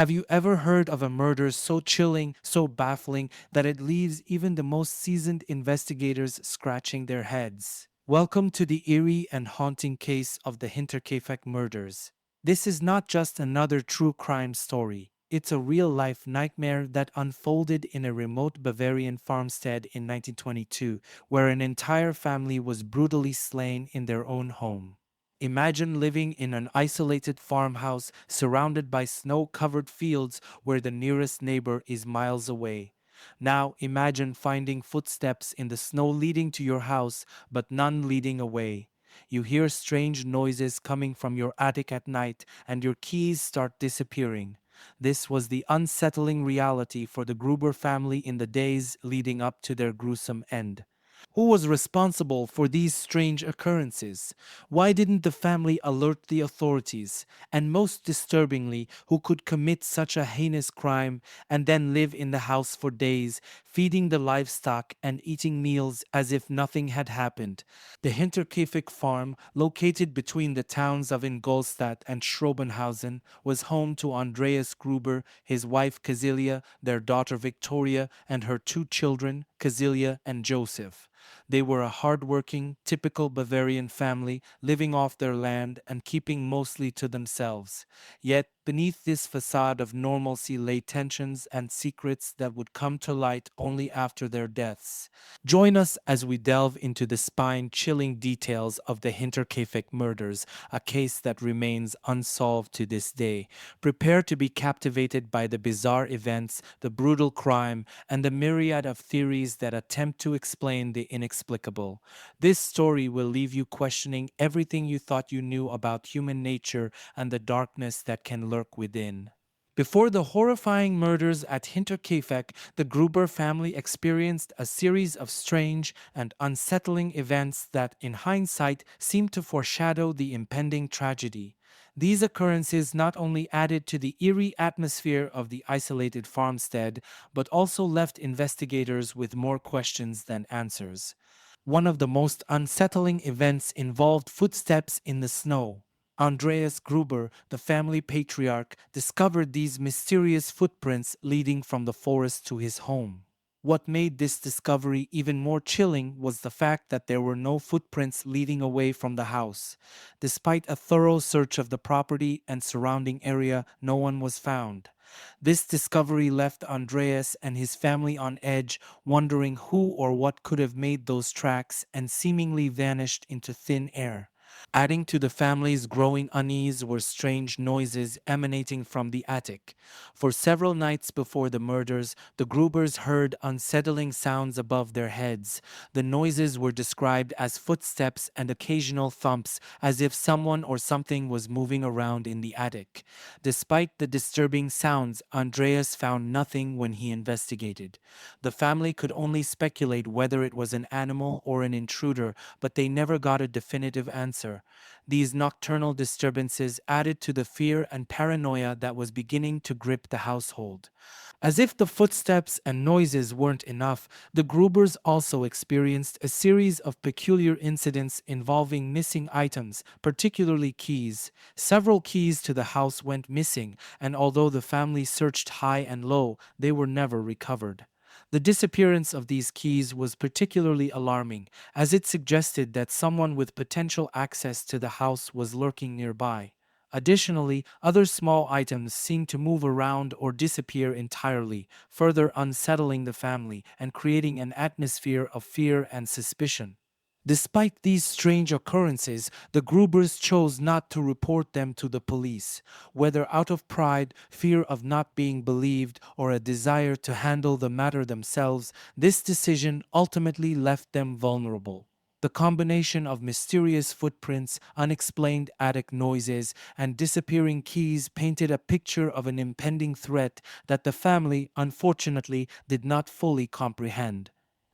Have you ever heard of a murder so chilling, so baffling, that it leaves even the most seasoned investigators scratching their heads? Welcome to the eerie and haunting case of the Hinterkaifeck murders. This is not just another true crime story. It's a real-life nightmare that unfolded in a remote Bavarian farmstead in 1922, where an entire family was brutally slain in their own home. Imagine living in an isolated farmhouse surrounded by snow-covered fields where the nearest neighbor is miles away. Now imagine finding footsteps in the snow leading to your house, but none leading away. You hear strange noises coming from your attic at night, and your keys start disappearing. This was the unsettling reality for the Gruber family in the days leading up to their gruesome end. Who was responsible for these strange occurrences? Why didn't the family alert the authorities? And most disturbingly, who could commit such a heinous crime and then live in the house for days, feeding the livestock and eating meals as if nothing had happened? The Hinterkaifeck farm, located between the towns of Ingolstadt and Schrobenhausen, was home to Andreas Gruber, his wife Casilia, their daughter Victoria, and her two children, Casilia and Joseph. They were a hard-working, typical Bavarian family, living off their land and keeping mostly to themselves. Yet, beneath this facade of normalcy lay tensions and secrets that would come to light only after their deaths. Join us as we delve into the spine-chilling details of the Hinterkaifeck murders, a case that remains unsolved to this day. Prepare to be captivated by the bizarre events, the brutal crime, and the myriad of theories that attempt to explain the inexplicable. This story will leave you questioning everything you thought you knew about human nature and the darkness that can lurk within. Before the horrifying murders at Hinterkaifeck, the Gruber family experienced a series of strange and unsettling events that, in hindsight, seemed to foreshadow the impending tragedy. These occurrences not only added to the eerie atmosphere of the isolated farmstead, but also left investigators with more questions than answers. One of the most unsettling events involved footsteps in the snow. Andreas Gruber, the family patriarch, discovered these mysterious footprints leading from the forest to his home. What made this discovery even more chilling was the fact that there were no footprints leading away from the house. Despite a thorough search of the property and surrounding area, no one was found. This discovery left Andreas and his family on edge, wondering who or what could have made those tracks and seemingly vanished into thin air. Adding to the family's growing unease were strange noises emanating from the attic. For several nights before the murders, the Grubers heard unsettling sounds above their heads. The noises were described as footsteps and occasional thumps, as if someone or something was moving around in the attic. Despite the disturbing sounds, Andreas found nothing when he investigated. The family could only speculate whether it was an animal or an intruder, but they never got a definitive answer. These nocturnal disturbances added to the fear and paranoia that was beginning to grip the household. As if the footsteps and noises weren't enough, the Grubers also experienced a series of peculiar incidents involving missing items, particularly keys. Several keys to the house went missing, and although the family searched high and low, they were never recovered. The disappearance of these keys was particularly alarming, as it suggested that someone with potential access to the house was lurking nearby. Additionally, other small items seemed to move around or disappear entirely, further unsettling the family and creating an atmosphere of fear and suspicion. Despite these strange occurrences, the Grubers chose not to report them to the police. Whether out of pride, fear of not being believed, or a desire to handle the matter themselves, this decision ultimately left them vulnerable. The combination of mysterious footprints, unexplained attic noises, and disappearing keys painted a picture of an impending threat that the family, unfortunately, did not fully comprehend.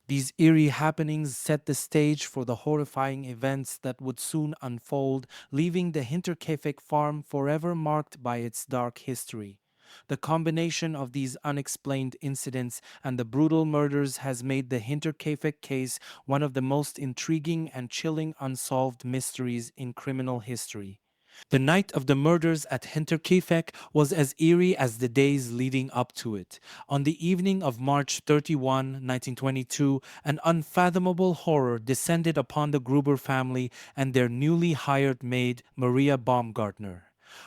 These eerie happenings set the stage for the horrifying events that would soon unfold, leaving the Hinterkaifeck farm forever marked by its dark history. The combination of these unexplained incidents and the brutal murders has made the Hinterkaifeck case one of the most intriguing and chilling unsolved mysteries in criminal history. The night of the murders at Hinterkaifeck was as eerie as the days leading up to it. On the evening of March 31, 1922, an unfathomable horror descended upon the Gruber family and their newly hired maid, Maria Baumgartner.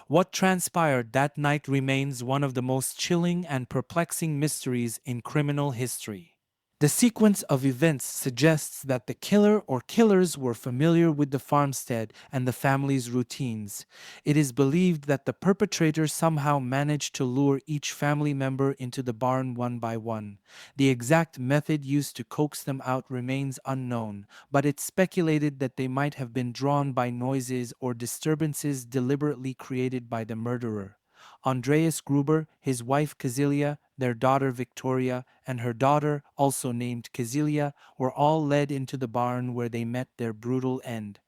What transpired that night remains one of the most chilling and perplexing mysteries in criminal history. The sequence of events suggests that the killer or killers were familiar with the farmstead and the family's routines. It is believed that the perpetrator somehow managed to lure each family member into the barn one by one. The exact method used to coax them out remains unknown, but it's speculated that they might have been drawn by noises or disturbances deliberately created by the murderer. Andreas Gruber, his wife Kazilia, their daughter Victoria, and her daughter, also named Kazilia, were all led into the barn where they met their brutal end.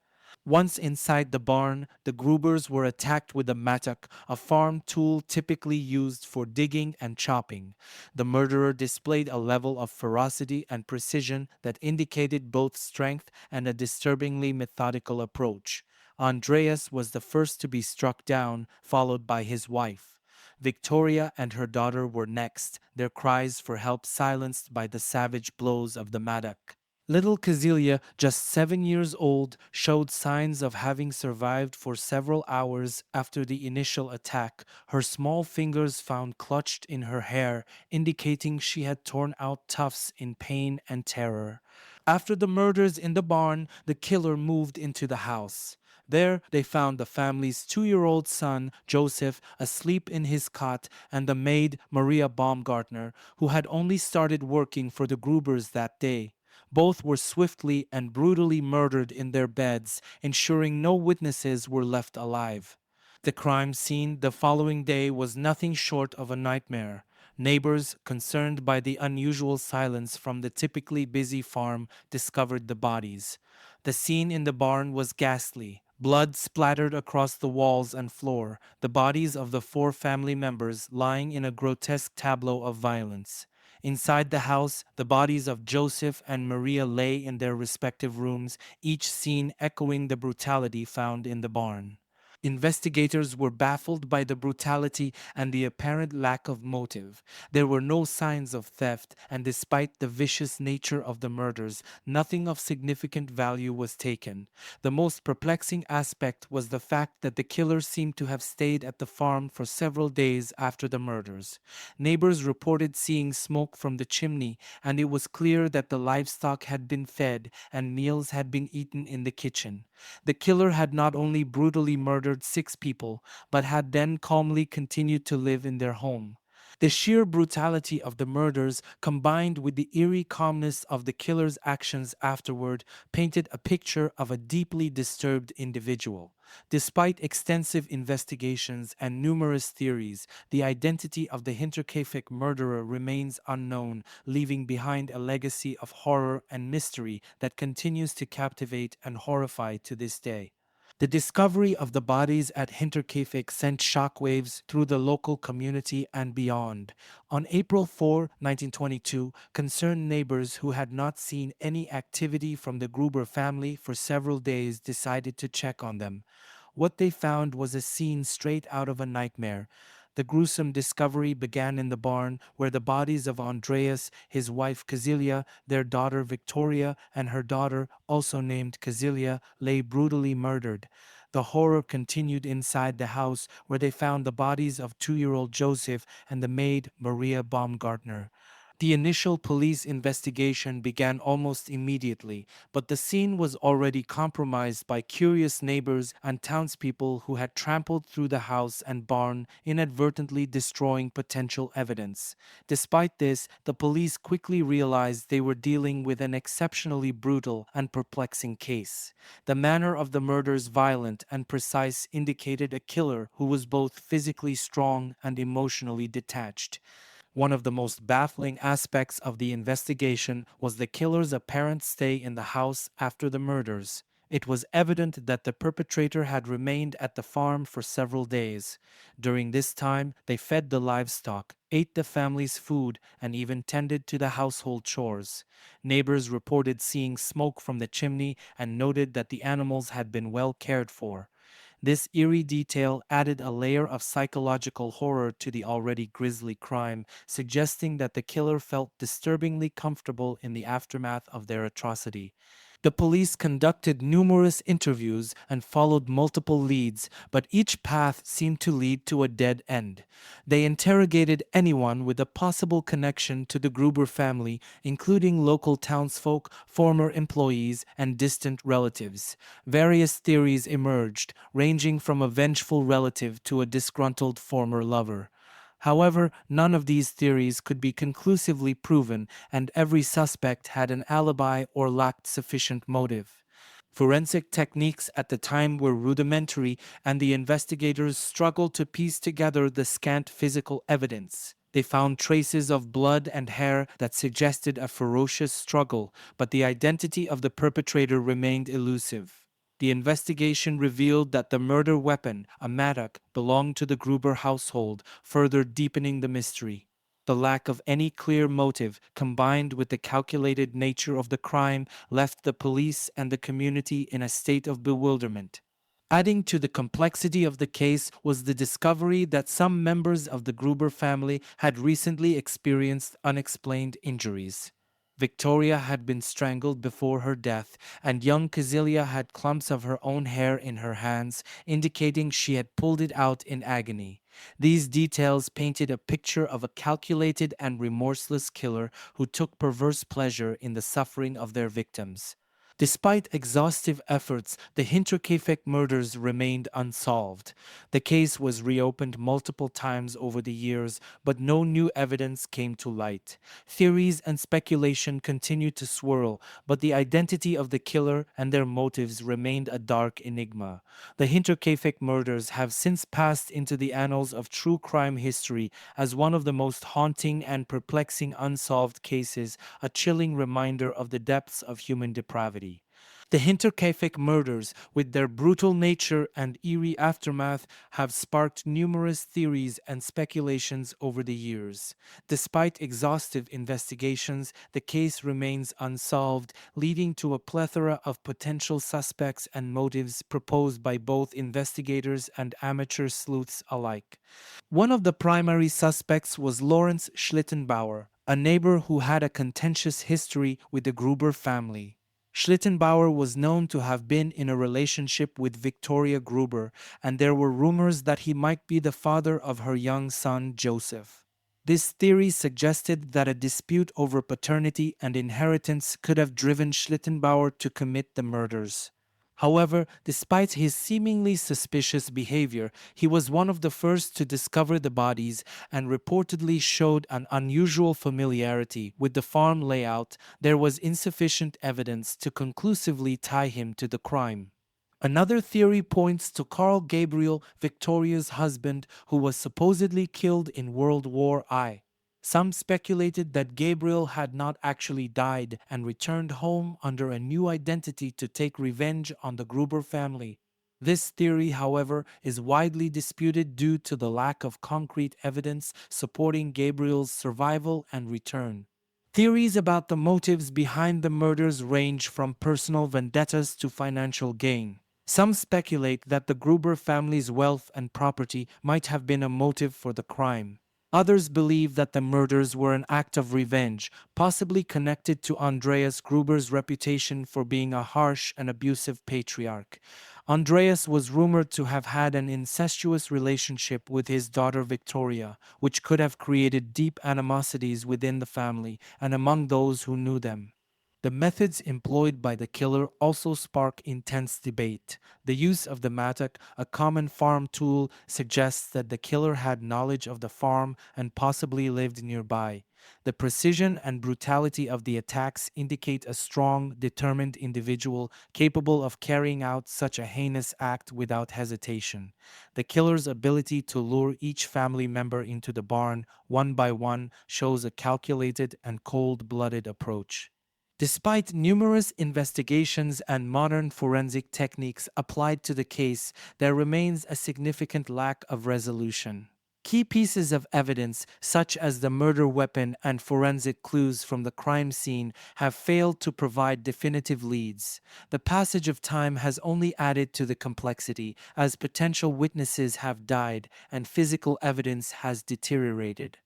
Once inside the barn, the Grubers were attacked with a mattock, a farm tool typically used for digging and chopping. The murderer displayed a level of ferocity and precision that indicated both strength and a disturbingly methodical approach. Andreas was the first to be struck down, followed by his wife. Victoria and her daughter were next, their cries for help silenced by the savage blows of the mattock. Little Kazilia, just 7 years old, showed signs of having survived for several hours after the initial attack, her small fingers found clutched in her hair, indicating she had torn out tufts in pain and terror. After the murders in the barn, the killer moved into the house. There, they found the family's 2-year-old son, Joseph, asleep in his cot, and the maid, Maria Baumgartner, who had only started working for the Grubers that day. Both were swiftly and brutally murdered in their beds, ensuring no witnesses were left alive. The crime scene the following day was nothing short of a nightmare. Neighbors, concerned by the unusual silence from the typically busy farm, discovered the bodies. The scene in the barn was ghastly. Blood splattered across the walls and floor, the bodies of the 4 family members lying in a grotesque tableau of violence. Inside the house, the bodies of Joseph and Maria lay in their respective rooms, each scene echoing the brutality found in the barn. Investigators were baffled by the brutality and the apparent lack of motive. There were no signs of theft, and despite the vicious nature of the murders, nothing of significant value was taken. The most perplexing aspect was the fact that the killer seemed to have stayed at the farm for several days after the murders. Neighbors reported seeing smoke from the chimney, and it was clear that the livestock had been fed and meals had been eaten in the kitchen. The killer had not only brutally murdered 6 people, but had then calmly continued to live in their home. The sheer brutality of the murders, combined with the eerie calmness of the killer's actions afterward, painted a picture of a deeply disturbed individual. Despite extensive investigations and numerous theories, the identity of the Hinterkaifeck murderer remains unknown, leaving behind a legacy of horror and mystery that continues to captivate and horrify to this day. The discovery of the bodies at Hinterkaifeck sent shockwaves through the local community and beyond. On April 4, 1922, concerned neighbors who had not seen any activity from the Gruber family for several days decided to check on them. What they found was a scene straight out of a nightmare. The gruesome discovery began in the barn, where the bodies of Andreas, his wife Kazilia, their daughter Victoria, and her daughter, also named Kazilia, lay brutally murdered. The horror continued inside the house, where they found the bodies of 2-year-old Joseph and the maid Maria Baumgartner. The initial police investigation began almost immediately, but the scene was already compromised by curious neighbors and townspeople who had trampled through the house and barn, inadvertently destroying potential evidence. Despite this, the police quickly realized they were dealing with an exceptionally brutal and perplexing case. The manner of the murders, violent and precise, indicated a killer who was both physically strong and emotionally detached. One of the most baffling aspects of the investigation was the killer's apparent stay in the house after the murders. It was evident that the perpetrator had remained at the farm for several days. During this time, they fed the livestock, ate the family's food, and even tended to the household chores. Neighbors reported seeing smoke from the chimney and noted that the animals had been well cared for. This eerie detail added a layer of psychological horror to the already grisly crime, suggesting that the killer felt disturbingly comfortable in the aftermath of their atrocity. The police conducted numerous interviews and followed multiple leads, but each path seemed to lead to a dead end. They interrogated anyone with a possible connection to the Gruber family, including local townsfolk, former employees, and distant relatives. Various theories emerged, ranging from a vengeful relative to a disgruntled former lover. However, none of these theories could be conclusively proven, and every suspect had an alibi or lacked sufficient motive. Forensic techniques at the time were rudimentary, and the investigators struggled to piece together the scant physical evidence. They found traces of blood and hair that suggested a ferocious struggle, but the identity of the perpetrator remained elusive. The investigation revealed that the murder weapon, a mattock, belonged to the Gruber household, further deepening the mystery. The lack of any clear motive, combined with the calculated nature of the crime, left the police and the community in a state of bewilderment. Adding to the complexity of the case was the discovery that some members of the Gruber family had recently experienced unexplained injuries. Victoria had been strangled before her death, and young Cazilia had clumps of her own hair in her hands, indicating she had pulled it out in agony. These details painted a picture of a calculated and remorseless killer who took perverse pleasure in the suffering of their victims. Despite exhaustive efforts, the Hinterkaifeck murders remained unsolved. The case was reopened multiple times over the years, but no new evidence came to light. Theories and speculation continued to swirl, but the identity of the killer and their motives remained a dark enigma. The Hinterkaifeck murders have since passed into the annals of true crime history as one of the most haunting and perplexing unsolved cases, a chilling reminder of the depths of human depravity. The Hinterkaifeck murders, with their brutal nature and eerie aftermath, have sparked numerous theories and speculations over the years. Despite exhaustive investigations, the case remains unsolved, leading to a plethora of potential suspects and motives proposed by both investigators and amateur sleuths alike. One of the primary suspects was Lawrence Schlittenbauer, a neighbor who had a contentious history with the Gruber family. Schlittenbauer was known to have been in a relationship with Victoria Gruber, and there were rumors that he might be the father of her young son Joseph. This theory suggested that a dispute over paternity and inheritance could have driven Schlittenbauer to commit the murders. However, despite his seemingly suspicious behavior, he was one of the first to discover the bodies and reportedly showed an unusual familiarity with the farm layout. There was insufficient evidence to conclusively tie him to the crime. Another theory points to Carl Gabriel, Victoria's husband, who was supposedly killed in World War I. Some speculated that Gabriel had not actually died and returned home under a new identity to take revenge on the Gruber family. This theory, however, is widely disputed due to the lack of concrete evidence supporting Gabriel's survival and return. Theories about the motives behind the murders range from personal vendettas to financial gain. Some speculate that the Gruber family's wealth and property might have been a motive for the crime. Others believe that the murders were an act of revenge, possibly connected to Andreas Gruber's reputation for being a harsh and abusive patriarch. Andreas was rumored to have had an incestuous relationship with his daughter Victoria, which could have created deep animosities within the family and among those who knew them. The methods employed by the killer also spark intense debate. The use of the mattock, a common farm tool, suggests that the killer had knowledge of the farm and possibly lived nearby. The precision and brutality of the attacks indicate a strong, determined individual capable of carrying out such a heinous act without hesitation. The killer's ability to lure each family member into the barn one by one shows a calculated and cold-blooded approach. Despite numerous investigations and modern forensic techniques applied to the case, there remains a significant lack of resolution. Key pieces of evidence, such as the murder weapon and forensic clues from the crime scene, have failed to provide definitive leads. The passage of time has only added to the complexity, as potential witnesses have died and physical evidence has deteriorated.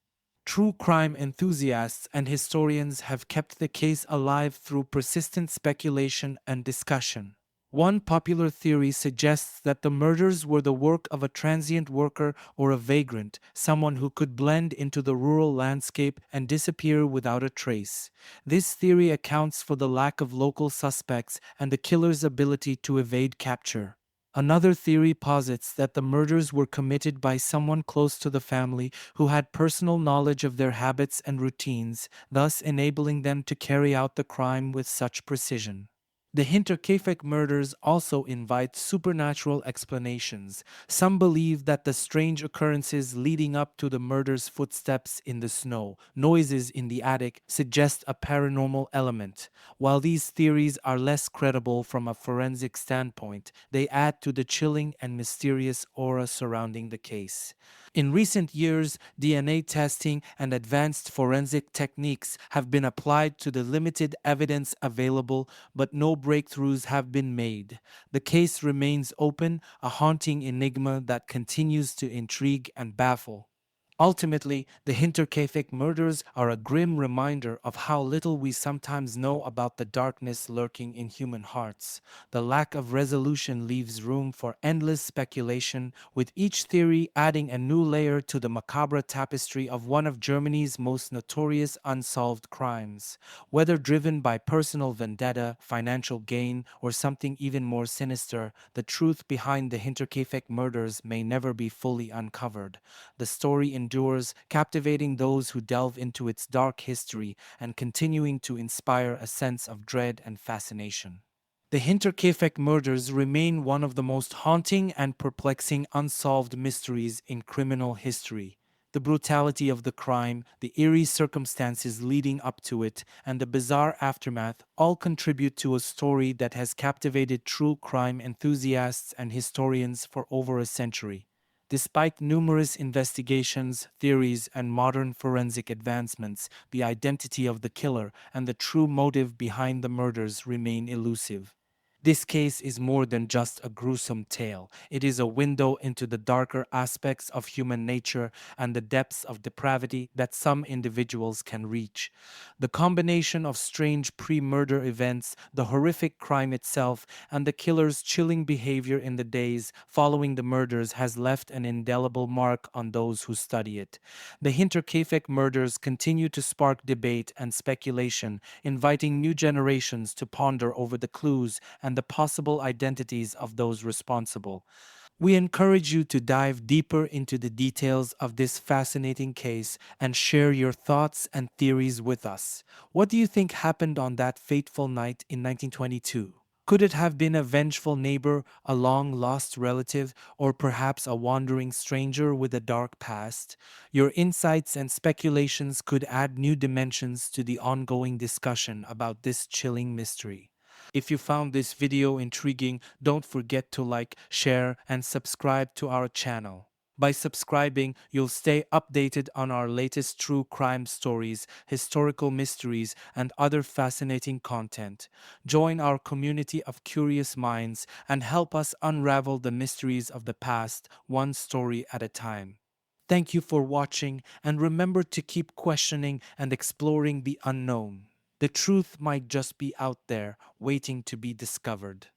True crime enthusiasts and historians have kept the case alive through persistent speculation and discussion. One popular theory suggests that the murders were the work of a transient worker or a vagrant, someone who could blend into the rural landscape and disappear without a trace. This theory accounts for the lack of local suspects and the killer's ability to evade capture. Another theory posits that the murders were committed by someone close to the family who had personal knowledge of their habits and routines, thus enabling them to carry out the crime with such precision. The Hinterkaifeck murders also invite supernatural explanations. Some believe that the strange occurrences leading up to the murders, footsteps in the snow, noises in the attic, suggest a paranormal element. While these theories are less credible from a forensic standpoint, they add to the chilling and mysterious aura surrounding the case. In recent years, DNA testing and advanced forensic techniques have been applied to the limited evidence available, but no breakthroughs have been made. The case remains open, a haunting enigma that continues to intrigue and baffle. Ultimately, the Hinterkaifeck murders are a grim reminder of how little we sometimes know about the darkness lurking in human hearts. The lack of resolution leaves room for endless speculation, with each theory adding a new layer to the macabre tapestry of one of Germany's most notorious unsolved crimes. Whether driven by personal vendetta, financial gain, or something even more sinister, the truth behind the Hinterkaifeck murders may never be fully uncovered. The story endures, captivating those who delve into its dark history and continuing to inspire a sense of dread and fascination. The Hinterkaifeck murders remain one of the most haunting and perplexing unsolved mysteries in criminal history. The brutality of the crime, the eerie circumstances leading up to it, and the bizarre aftermath all contribute to a story that has captivated true crime enthusiasts and historians for over a century. Despite numerous investigations, theories, and modern forensic advancements, the identity of the killer and the true motive behind the murders remain elusive. This case is more than just a gruesome tale. It is a window into the darker aspects of human nature and the depths of depravity that some individuals can reach. The combination of strange pre-murder events, the horrific crime itself, and the killer's chilling behavior in the days following the murders has left an indelible mark on those who study it. The Hinterkaifeck murders continue to spark debate and speculation, inviting new generations to ponder over the clues and the possible identities of those responsible. We encourage you to dive deeper into the details of this fascinating case and share your thoughts and theories with us. What do you think happened on that fateful night in 1922? Could it have been a vengeful neighbor, a long lost relative, or perhaps a wandering stranger with a dark past? Your insights and speculations could add new dimensions to the ongoing discussion about this chilling mystery. If you found this video intriguing, don't forget to like, share, and subscribe to our channel. By subscribing, you'll stay updated on our latest true crime stories, historical mysteries, and other fascinating content. Join our community of curious minds and help us unravel the mysteries of the past, one story at a time. Thank you for watching, and remember to keep questioning and exploring the unknown. The truth might just be out there, waiting to be discovered.